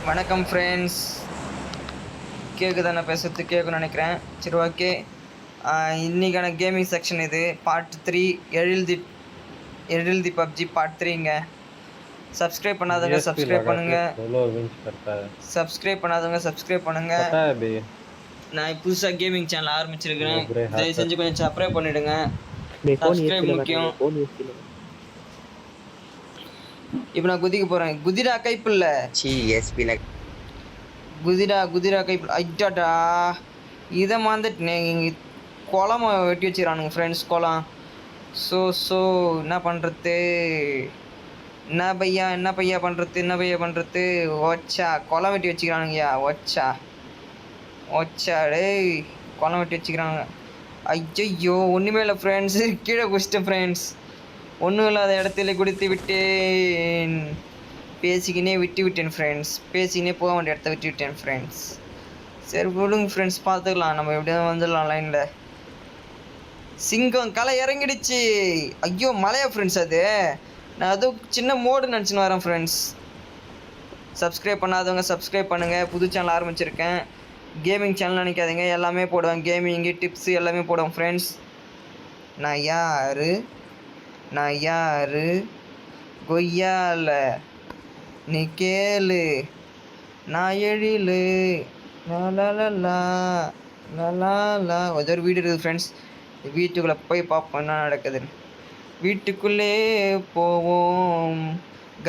வணக்கம் ஃப்ரெண்ட்ஸ். கேட்குதா? நான் பேசுறது கேட்குன்னு நினைக்கிறேன். சரி, ஓகே. இன்றைக்கான கேமிங் செக்ஷன் இது பார்ட் 3. எழில் தி பப்ஜி பார்ட் 3ங்க. சப்ஸ்கிரைப் பண்ணாதவங்க சப்ஸ்கிரைப் பண்ணுங்கள். சப்ஸ்கிரைப் பண்ணுங்கள். நான் புதுசாக கேமிங் சேனல் ஆரம்பிச்சிருக்கிறேன். தயவு செஞ்சு கொஞ்சம் சப்ஸ்கிரைப் பண்ணிவிடுங்க. சப்ஸ்கிரைப் முக்கியம். இப்போ நான் குதிக்க போகிறேன். குதிரா கைப்பில்ல குதிரா கைப்பில் ஐட்டாடா. இதை மறந்துட்டு இங்கே குளம் வெட்டி வச்சுக்கிறானுங்க ஃப்ரெண்ட்ஸ். குளம் ஸோ என்ன பண்ணுறது? என்ன பையா பண்ணுறது? ஒச்சா குளம் வெட்டி வச்சுக்கிறானுங்கய்யா. ஒச்சா டேய், குளம் வெட்டி வச்சுக்கிறாங்க. ஐயோ, ஒன்றுமே இல்லை ஃப்ரெண்ட்ஸு. கீழே குடிச்சிட்டேன் ஃப்ரெண்ட்ஸ். ஒன்றும் இல்லாத இடத்துல குடித்து விட்டேன். பேசிக்கினே விட்டேன் ஃப்ரெண்ட்ஸ். பேசிக்கினே போக வேண்டிய இடத்த விட்டேன் ஃப்ரெண்ட்ஸ். சரி விடுங்க ஃப்ரெண்ட்ஸ், பார்த்துக்கலாம். நம்ம எப்படியும் வந்துடலாம் லைனில். சிங்கம் களை இறங்கிடுச்சு. ஐயோ, மலையா ஃப்ரெண்ட்ஸ் அது. நான் அதுவும் சின்ன மோடு நினச்சின்னு வரேன் ஃப்ரெண்ட்ஸ். சப்ஸ்கிரைப் பண்ணாதவங்க சப்ஸ்கிரைப் பண்ணுங்கள். புது சேனல் ஆரம்பிச்சிருக்கேன். கேமிங் சேனல் நினைக்காதீங்க, எல்லாமே போடுவேன். கேமிங்கு டிப்ஸு எல்லாமே போடுவேன் ஃப்ரெண்ட்ஸ். நான் யாரு கொய்யால நீ கேளு, நான் எழிலு லா. ஒரு வீடு இருக்குது ஃப்ரெண்ட்ஸ். வீட்டுக்குள்ளே போய் பார்ப்போம் என்ன நடக்குதுன்னு. வீட்டுக்குள்ளே போவோம்.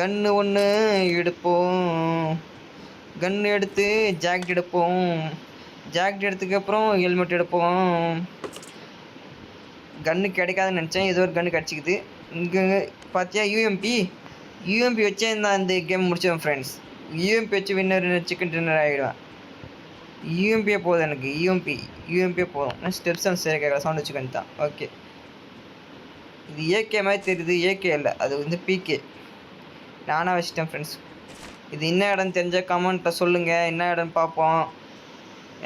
கன்று ஒன்று எடுப்போம். கன்று எடுத்து ஜாக்கெட் எடுப்போம். ஜாக்கெட் எடுத்ததுக்கப்புறம் ஹெல்மெட் எடுப்போம். கன்று கிடைக்காதுன்னு நினச்சேன். ஏதோ ஒரு கன்று கிடச்சிக்குது. இங்கே பார்த்தியா யூஎம்பி வச்சே இந்த கேம் முடிச்சேன் ஃப்ரெண்ட்ஸ். யூஎம்பி வச்சு சிக்கன் டின்னர் ஆகிடுவேன். யூஎம்பியே போதும் எனக்கு. யூஎம்பியே போதும். நான் ஸ்டெப்ஸ் அண்ட் சரி கேட்கல, சவுண்ட் வச்சுக்கன்னு தான். ஓகே, இது ஏகே மாதிரி தெரியுது. ஏகே இல்லை, அது பிகே. நானாக வச்சிட்டேன் ஃப்ரெண்ட்ஸ். இது என்ன இடம்னு தெரிஞ்ச கமெண்ட்டை சொல்லுங்கள். என்ன இடம்னு பார்ப்போம்.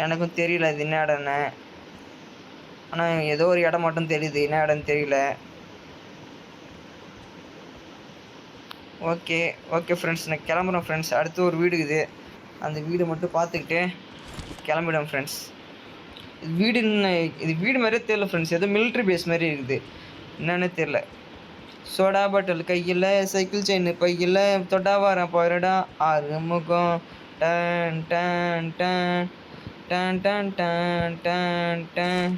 எனக்கும் தெரியல இது என்ன இடம்னு. ஆனால் ஏதோ ஒரு இடம் மட்டும் தெரியுது, என்ன இடம்னு தெரியல. ஓகே ஃப்ரெண்ட்ஸ், நான் கிளம்புறேன் ஃப்ரெண்ட்ஸ். அடுத்து ஒரு வீடு இருக்குது, அந்த வீடு மட்டும் பார்த்துக்கிட்டு கிளம்பிடுவேன் ஃப்ரெண்ட்ஸ். இது வீடு மாதிரியே தெரியல ஃப்ரெண்ட்ஸ். ஏதோ மிலிட்ரி பேஸ் மாதிரி இருக்குது, என்னன்னு தெரில. சோடா பாட்டில் கையில், சைக்கிள் செயின் பையில், தொட்டா வரேன் போயிடா ஆறுமுகம். டன் டன் டன் டன் டன் டன் டன் டன்.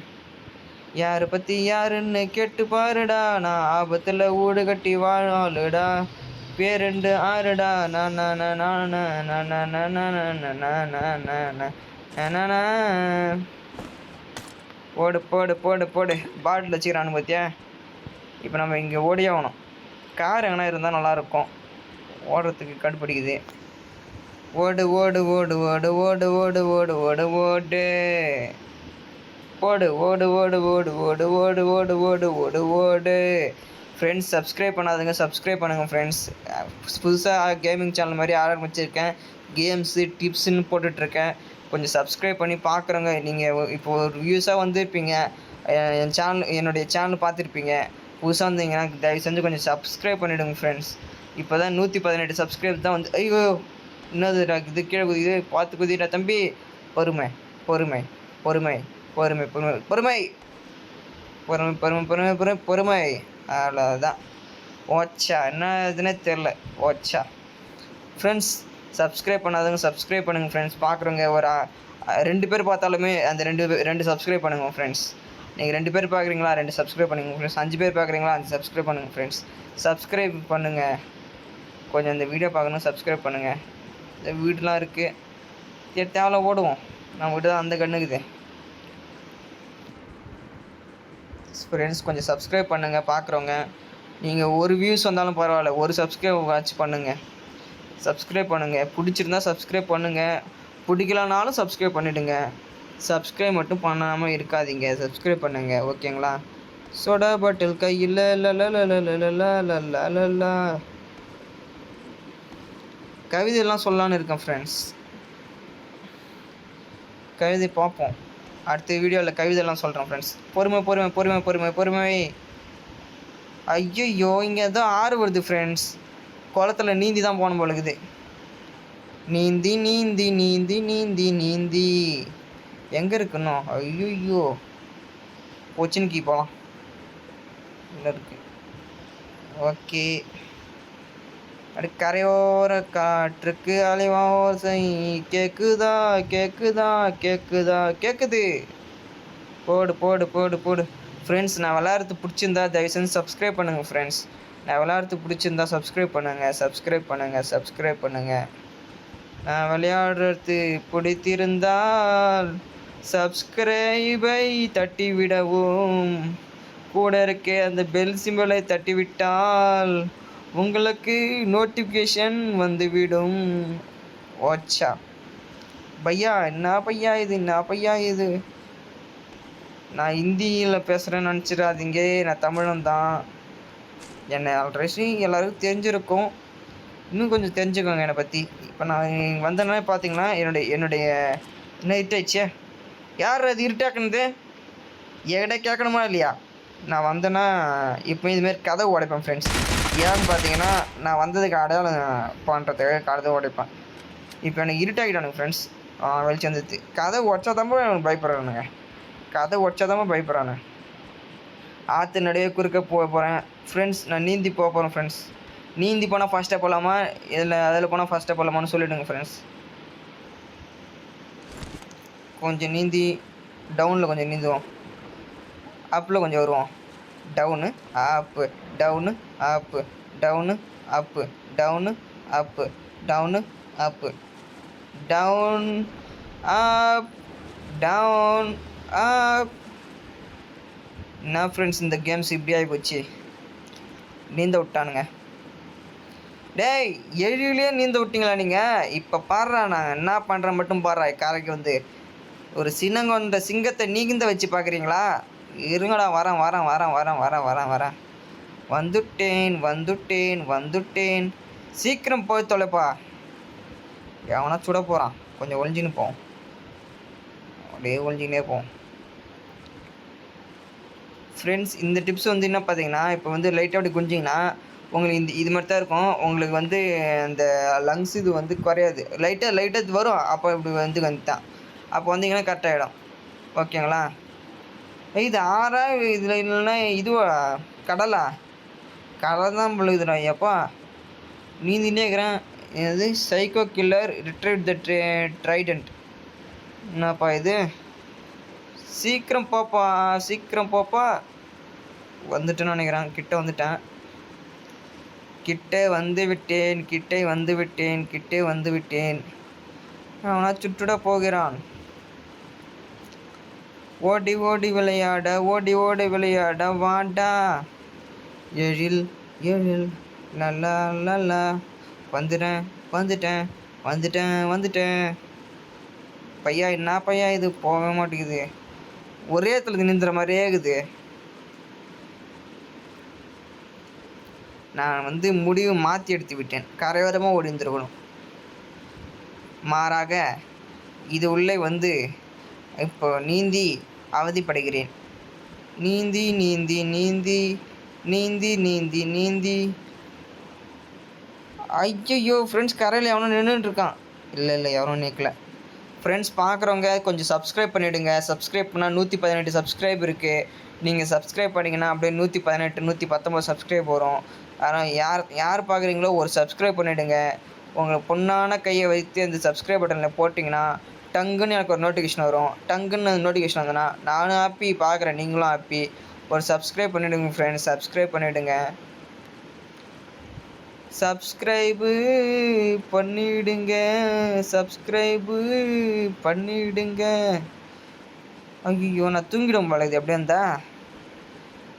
யாரை பற்றி யாருன்னு கேட்டு பாருடா, நான் ஆபத்தில் வீடு கட்டி வாழாளுடா. பேரெண்டு ஆறுடா. போடு போடு போடு போடு. பாட்டில் வச்சுக்கிறானு பார்த்தியா. இப்போ நம்ம இங்கே ஓடியே ஆகணும். கார் எங்கன்னா இருந்தால் நல்லாயிருக்கும், ஓடுறதுக்கு கடுப்பிடிக்குது. ஓடு ஓடு ஓடு ஓடு ஓடு ஓடு ஓடு ஓடு ஓடு ஓடு ஓடு ஓடு ஓடு ஓடு ஓடு ஓடு ஓடு ஓடு ஓடு. ஃப்ரெண்ட்ஸ், சப்ஸ்கிரைப் பண்ணாதுங்க சப்ஸ்கிரைப் பண்ணுங்கள் ஃப்ரெண்ட்ஸ். புதுசாக கேமிங் சேனல் மாதிரி ஆரம்பிச்சிருக்கேன். கேம்ஸு டிப்ஸுன்னு போட்டுட்ருக்கேன். கொஞ்சம் சப்ஸ்கிரைப் பண்ணி பார்க்குறோங்க. நீங்கள் இப்போது ஒரு வியூஸாக வந்துருப்பீங்க. என்னுடைய சேனல் பார்த்துருப்பீங்க. புதுசாக வந்தீங்கன்னா தயவு செஞ்சு கொஞ்சம் சப்ஸ்கிரைப் பண்ணிவிடுங்க ஃப்ரெண்ட்ஸ். இப்போ தான் 118 சப்ஸ்கிரைப் தான் வந்து. ஐயோ, என்னது இது கீழே குதிக்குது, பார்த்து குதிடா தம்பி. பொறுமை பொறுமை பொறுமை பொறுமை பொறுமை பொறுமை பொறுமை பொறுமை பொறுமை பொறுமை பொறுமை. அவ்வளோதான். ஓச்சா என்ன இதுன்னே தெரில. ஓச்சா ஃப்ரெண்ட்ஸ், சப்ஸ்கிரைப் பண்ணாதவங்க சப்ஸ்கிரைப் பண்ணுங்கள் ஃப்ரெண்ட்ஸ். பார்க்குறவங்க ஒரு 2 பேர் பார்த்தாலுமே அந்த 2 சப்ஸ்கிரைப் பண்ணுங்கள் ஃப்ரெண்ட்ஸ். நீங்கள் 2 பேர் பார்க்குறீங்களா, 2 சப்ஸ்கிரைப் பண்ணுங்கள் ஃப்ரெண்ட்ஸ். 5 பேர் பார்க்குறீங்களா, 5 சப்ஸ்கிரைப் பண்ணுங்கள் ஃப்ரெண்ட்ஸ். சப்ஸ்கிரைப் பண்ணுங்கள். கொஞ்சம் இந்த வீடியோ பார்க்கணும், சப்ஸ்கிரைப் பண்ணுங்கள். இந்த வீடெலாம் இருக்குது, தேவையில்ல ஓடுவோம். நம்ம வீட்டு தான் அந்த கண்ணுக்குது ஃப்ரெண்ட்ஸ். கொஞ்சம் சப்ஸ்கிரைப் பண்ணுங்கள் பார்க்குறவங்க. நீங்கள் ஒரு வியூஸ் வந்தாலும் பரவாயில்ல, ஒரு சப்ஸ்கிரைப் வாட்ச் பண்ணுங்கள். சப்ஸ்கிரைப் பண்ணுங்கள். பிடிச்சிருந்தா சப்ஸ்கிரைப் பண்ணுங்கள், பிடிக்கலனாலும் சப்ஸ்கிரைப் பண்ணிவிடுங்க. சப்ஸ்கிரைப் மட்டும் பண்ணாமல் இருக்காதீங்க, சப்ஸ்கிரைப் பண்ணுங்கள், ஓகேங்களா. சோடா பாட்டில் கையில் லலா. கவிதையெல்லாம் சொல்லலான்னு இருக்கேன் ஃப்ரெண்ட்ஸ். கவிதை பார்ப்போம் அடுத்த வீடியோவில். கவிதையெல்லாம் சொல்கிறேன் ஃப்ரெண்ட்ஸ். பொறுமை பொறுமை பொறுமை பொறுமை பொறுமை. ஐயோ, இங்கே ஏதோ ஆறு வருது ஃப்ரெண்ட்ஸ். குளத்தில் நீந்தி தான் போகணும் போல இருக்குது. நீந்தி நீந்தி நீந்தி நீந்தி நீந்தி எங்கே இருக்குண்ணோ? ஐயோ கொச்சின்கி போகலாம். இல்லை இருக்கு. ஓகே. அப்படி கரையோர காற்றுக்கு அலைவாசை கேக்குதா கேக்குதா கேக்குதா கேட்குது. போடு போடு போடு போடு. ஃப்ரெண்ட்ஸ், நான் விளையாடுறது பிடிச்சிருந்தா தயவு செஞ்சு சப்ஸ்கிரைப் பண்ணுங்கள் ஃப்ரெண்ட்ஸ். நான் விளையாடுறது பிடிச்சிருந்தா சப்ஸ்கிரைப் பண்ணுங்கள், சப்ஸ்கிரைப் பண்ணுங்கள், சப்ஸ்கிரைப் பண்ணுங்கள். நான் விளையாடுறது பிடித்திருந்தால் சப்ஸ்கிரைபை தட்டிவிடவும், கூட இருக்க அந்த பெல் சிம்பலை தட்டிவிட்டால் உங்களுக்கு நோட்டிஃபிகேஷன் வந்துவிடும். ஓச்சா பையா, என்ன பையா இது, என்ன பையா இது? நான் ஹிந்தியில் பேசுகிறேன்னு நினச்சிடாதீங்க, நான் தமிழன் தான். என்னை ஆல்ரெடி எல்லோருக்கும் தெரிஞ்சிருக்கும், இன்னும் கொஞ்சம் தெரிஞ்சுக்கோங்க என்னை பற்றி. இப்போ நான் வந்தேன்னா பார்த்தீங்கன்னா என்னுடைய என்ன இருட்டாயிடுச்சே, யார் அது இருட்டாக்குனது? என்கிட்ட கேட்கணுமா இல்லையா? நான் வந்தேன்னா இப்போ இதுமாரி கதவை உடைப்பேன் ஃப்ரெண்ட்ஸ். ஏன்னு பார்த்தீங்கன்னா நான் வந்ததுக்கு அடையாளம் பண்ணுறதுக்காக கதவை உடைப்பேன். இப்போ எனக்கு இருட்டாகிட்டானுங்க ஃப்ரெண்ட்ஸ். வெளிச்சு வந்துடுது. கதை உடச்சாதாம எனக்கு பயப்படுறானுங்க, கதை உடச்சாதாம பயப்படுறானு. ஆற்று நடுவே குறுக்க போகிறேன் ஃப்ரெண்ட்ஸ். நான் நீந்தி போகிறேன் ஃப்ரெண்ட்ஸ். நீந்தி போனால் ஃபாஸ்ட்டாக போகலாமா, அதில் போனால் ஃபாஸ்ட்டாக போகலாமான்னு சொல்லிவிடுங்க ஃப்ரெண்ட்ஸ். கொஞ்சம் நீந்தி டவுனில் கொஞ்சம் நீந்துவோம், அப்பில் கொஞ்சம் வருவோம். டவுனு அப்பு, டவுனு அப்பு, டவுனு அப்பு, டவுனு அப்பு, டவுனு அப்பு, டவுன் அப், டவுன் அப். என்ன ஃப்ரெண்ட்ஸ், இந்த கேம்ஸ் இப்படி ஆகி போச்சு. நீந்த விட்டானுங்க. டேய், எழிலே நீந்த விட்டிங்களா நீங்கள்? இப்போ பாடுறா நான் என்ன பண்ணுறேன் மட்டும் பாடுறா. காரைக்கு வந்து ஒரு சின்னங்கொண்ட சிங்கத்தை நீந்த வச்சு பார்க்குறீங்களா? இருங்கடா, வரேன் வரேன் வரேன் வரேன் வரேன் வரேன் வரேன். வந்துட்டேன் வந்துட்டேன் வந்துட்டேன். சீக்கிரம் போய் தொலைப்பா. எவனா சுட போகிறான். கொஞ்சம் ஒழிஞ்சின்னு போவோம், அப்படியே ஒழிஞ்சிக்கினே போவோம் ஃப்ரெண்ட்ஸ். இந்த டிப்ஸ் வந்து என்ன பார்த்தீங்கன்னா, இப்போ வந்து லைட்டாக அப்படி குஞ்சிங்கன்னா உங்களுக்கு இது மாதிரி தான் இருக்கும். உங்களுக்கு வந்து அந்த லங்ஸ் இது வந்து குறையாது. லைட்டாக வரும். அப்போ இப்படி வந்துட்டான். அப்போ வந்தீங்கன்னா கரெக்டாகிடும். ஓகேங்களா? இது ஆறா இதில் இல்லைன்னா இதுவா கடலா? கடல் தான் பொழுதுடா. எப்பா நீந்தினே இருக்கிறேன். இது சைக்கோ கில்லர் ரிட்ரைவ் த ட்ரைடன்ட். என்னப்பா இது? சீக்கிரம் போப்பா, சீக்கிரம் போப்பா. வந்துட்டேன்னு நினைக்கிறேன். கிட்ட வந்துட்டேன், கிட்டே வந்து விட்டேன், கிட்டே வந்து விட்டேன், கிட்டே வந்து விட்டேன். அவனா சுட்டுட போகிறான். ஓடி ஓடி விளையாட, ஓடி ஓடி விளையாட வாடா. எழில் எழில் லல்லா லல்லா. வந்துட்டேன் வந்துட்டேன் வந்துட்டேன் வந்துட்டேன். பையா, என்ன பையா இது? போக மாட்டேங்குது. ஒரே இடத்துல நின்ற மாதிரியே இருக்குது. நான் வந்து முடிவு மாற்றி எடுத்து விட்டேன். கரையோரமாக ஓடி இருந்திருக்கணும். மாறாக இது உள்ளே வந்து இப்போ நீந்தி அவதிப்படுகிறேன். நீந்தி நீந்தி நீந்தி நீந்தி நீந்தி நீந்தி. ஐயோ ஃப்ரெண்ட்ஸ், கரையில் எவனோ நின்றுட்டுருக்கான். இல்லை எவரும் நிற்கல ஃப்ரெண்ட்ஸ். பார்க்குறவங்க கொஞ்சம் சப்ஸ்கிரைப் பண்ணிவிடுங்க. சப்ஸ்கிரைப் பண்ணால் 118 சப்ஸ்கிரைப் இருக்குது. நீங்கள் சப்ஸ்கிரைப் பண்ணிங்கன்னா அப்படியே 118 119 சப்ஸ்கிரைப் வரும். ஆனால் யார் பார்க்குறீங்களோ ஒரு சப்ஸ்கிரைப் பண்ணிவிடுங்க. உங்கள் பொண்ணான கையை வைத்து அந்த சப்ஸ்கிரைப் பட்டனில் போட்டிங்கன்னா டங்குன்னு எனக்கு ஒரு நோட்டிஃபிகேஷன் வரும். டங்குன்னு அந்த நோட்டிஃபிகேஷன் வந்ததுன்னா நானும் ஹாப்பி, பார்க்குறேன் நீங்களும் ஹாப்பி. ஒரு சப்ஸ்கிரைப் பண்ணிவிடுங்க ஃப்ரெண்ட்ஸ், சப்ஸ்கிரைப் பண்ணிவிடுங்க. சப்ஸ்கிரைபு பண்ணிவிடுங்க, சப்ஸ்கிரைபு பண்ணிவிடுங்க. ஐயோ, நான் தூங்கிடும் போல இது எப்படியா இருந்தா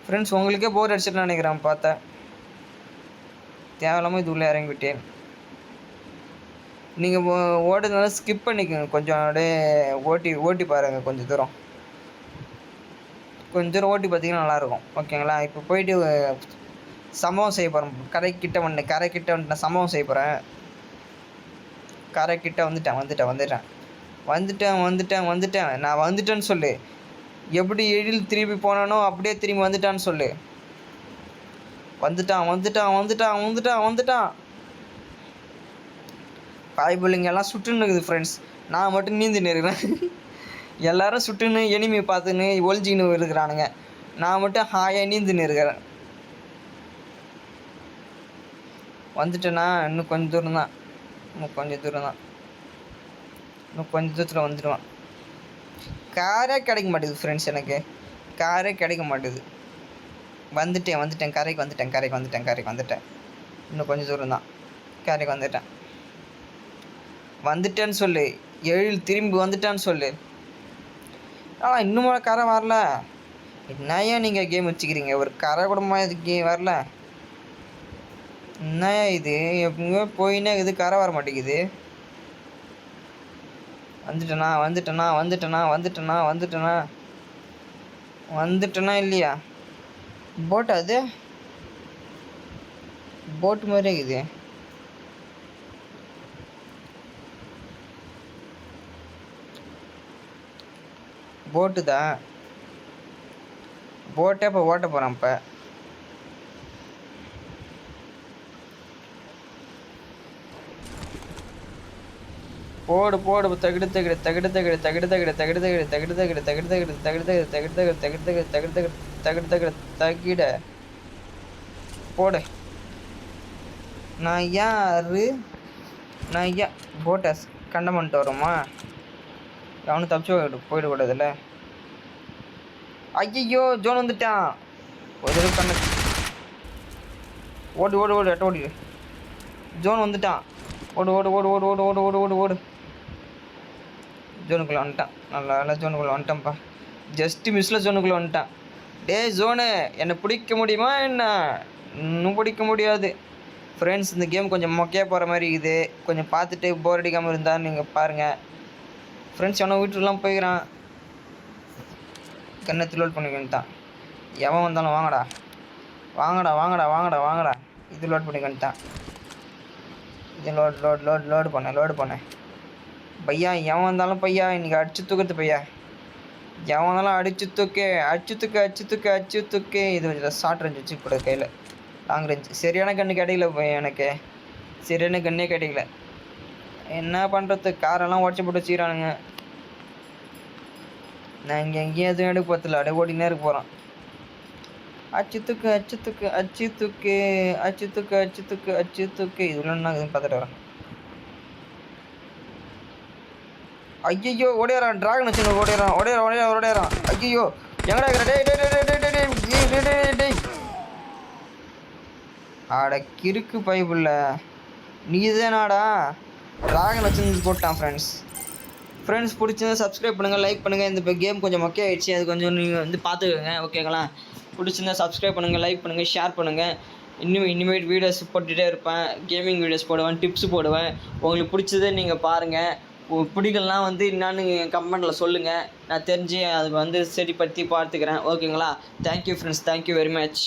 ஃப்ரெண்ட்ஸ். உங்களுக்கே போர் அடிச்சுட்டு நினைக்கிறேன் பார்த்தேன். தேவையில்லாமல் இது உள்ளே இறங்கி விட்டேன். நீங்கள் ஓடுறதுனால ஸ்கிப் பண்ணிக்கோங்க. கொஞ்சம் அப்படியே ஓட்டி பாருங்கள். கொஞ்சம் தூரம் ஓட்டி பார்த்தீங்கன்னா நல்லாயிருக்கும். ஓகேங்களா? இப்போ போயிட்டு சம்பவம் செய்ய போகிறேன். கரைக்கிட்ட வந்துட்டு நான் சம்பவம் செய்ய போகிறேன். கரைக்கிட்ட வந்துட்டேன். நான் வந்துட்டேன்னு சொல்லு. எப்படி எழில் திரும்பி போனானோ அப்படியே திரும்பி வந்துட்டான்னு சொல்லு. வந்துட்டான். பாய்புள்ளிங்க எல்லாம் சுட்டுன்னு இருக்குது ஃப்ரெண்ட்ஸ். நான் மட்டும் நீந்தின்னு இருக்கிறேன். எல்லோரும் சுட்டுன்னு எனிமி பார்த்துன்னு ஒழிஞ்சின்னு இருக்கிறானுங்க. நான் மட்டும் ஹாயாக நீந்துன்னு இருக்கிறேன். வந்துட்டேன்னா இன்னும் கொஞ்சம் தூரம் தான். இன்னும் கொஞ்சம் தூரத்தில் வந்துடுவான். காரே கிடைக்க மாட்டேங்குது ஃப்ரெண்ட்ஸ். எனக்கு காரே கிடைக்க மாட்டேங்குது. வந்துட்டேன் கரைக்கு வந்துட்டேன். இன்னும் கொஞ்சம் தூரம் தான். கரைக்கு வந்துட்டேன்னு சொல்லு. எழில் திரும்பி வந்துட்டான்னு சொல்லு. இன்னும் கரை வரல. என்னையா நீங்கள் கேம் வச்சுக்கிறீங்க? ஒரு கரை கூடமா இதுக்கு வரல. என்னையா இது? எப்பவுமே போயின்னே இது கரை வர மாட்டேங்குது. வந்துட்டேனா இல்லையா? போட் அது போட் மாதிரியே இருக்குது. போட்டு தான். போட்டே இப்போ ஓட்ட போகிறான். இப்போ போடு தகிடு போடு. நான் யாரு? போட்டை கண்டம் பண்ணிட்டு வரோமா? அவனு தப்பிச்சு போயிடக்கூடாதுல்ல. ஐயோ ஜோன் வந்துட்டான். ஒரு கண்ணு ஓடு அட்ட ஓடி. ஜோன் வந்துட்டான். ஓடு. ஜோனுக்குள்ளே வந்துட்டான். நல்லா ஜோனுக்குள்ளே வந்துட்டான்ப்பா. ஜஸ்ட்டு மிஸ்ஸில் ஜோனுக்குள்ளே வந்துட்டான். ஜோனு என்னை பிடிக்க முடியுமா என்ன? இன்னும் பிடிக்க முடியாது ஃப்ரெண்ட்ஸ். இந்த கேம் கொஞ்சம் மொக்கையாக போகிற மாதிரி இருக்குது. கொஞ்சம் பார்த்துட்டு போர் அடிக்காமல் இருந்தால் நீங்கள் பாருங்கள் ஃப்ரெண்ட்ஸ். எவனோ வீட்டுலாம் போய்க்கிறான். கண்ணத்து லோட் பண்ணி வந்துட்டான். எவன் வந்தாலும் வாங்கடா. இது லோட் பண்ணி வந்துட்டான். இது லோடு பண்ணேன் பையா. எவன் வந்தாலும் பையா இன்றைக்கி அடிச்சு தூக்குறது பையா. எவன் வந்தாலும் அடிச்சு தூக்கு. இது ஷார்ட் ரேஞ்ச் வச்சு கூட கையில் லாங் ரேஞ்ச். சரியான கண்ணு கிடைக்கல எனக்கு. சரியான கண்ணே கிடைக்கல. என்ன பண்ணுறது? காரெல்லாம் உடச்சி போட்டு வச்சுக்கிறானுங்க. நான் இங்கே எங்கேயும் எதுவும் எடுக்க போகிறதில்ல. அப்படியே ஓடினே இருக்க போகிறோம். அச்சு தூக்கு. இதெல்லாம் நான் எதுவும் பார்த்துட்டு வரேன். ஐயோ ஓடியாரான். டிராகன் வச்சு ஓடியாரான். ஐயோ எங்கடா இருக்கிற? டேய் ஆட கிறுக்கு பைபிள்ல நீ தானாடா டிராகன் வச்சு போட்டான். ஃப்ரெண்ட்ஸ் பிடிச்சிருந்தா சப்ஸ்கிரைப் பண்ணுங்கள், லைக் பண்ணுங்கள். இந்த கேம் கொஞ்சம் மொக்கையாகிடுச்சு. அது கொஞ்சம் நீங்கள் வந்து பார்த்துக்கோங்க ஓகேங்களா? பிடிச்சிருந்தா சப்ஸ்கிரைப் பண்ணுங்கள், லைக் பண்ணுங்கள், ஷேர் பண்ணுங்கள். இனிமேட் வீடியோஸ் போட்டுகிட்டே இருப்பேன். கேமிங் வீடியோஸ் போடுவேன், டிப்ஸ் போடுவேன். உங்களுக்கு பிடிச்சதே நீங்கள் பாருங்கள். பிடிக்கலாம் வந்து என்னான்னு கமெண்ட்டில் சொல்லுங்கள். நான் தெரிஞ்சு அது வந்து சரி பற்றி பார்த்துக்கிறேன் ஓகேங்களா? Thank you friends. Thank you very much.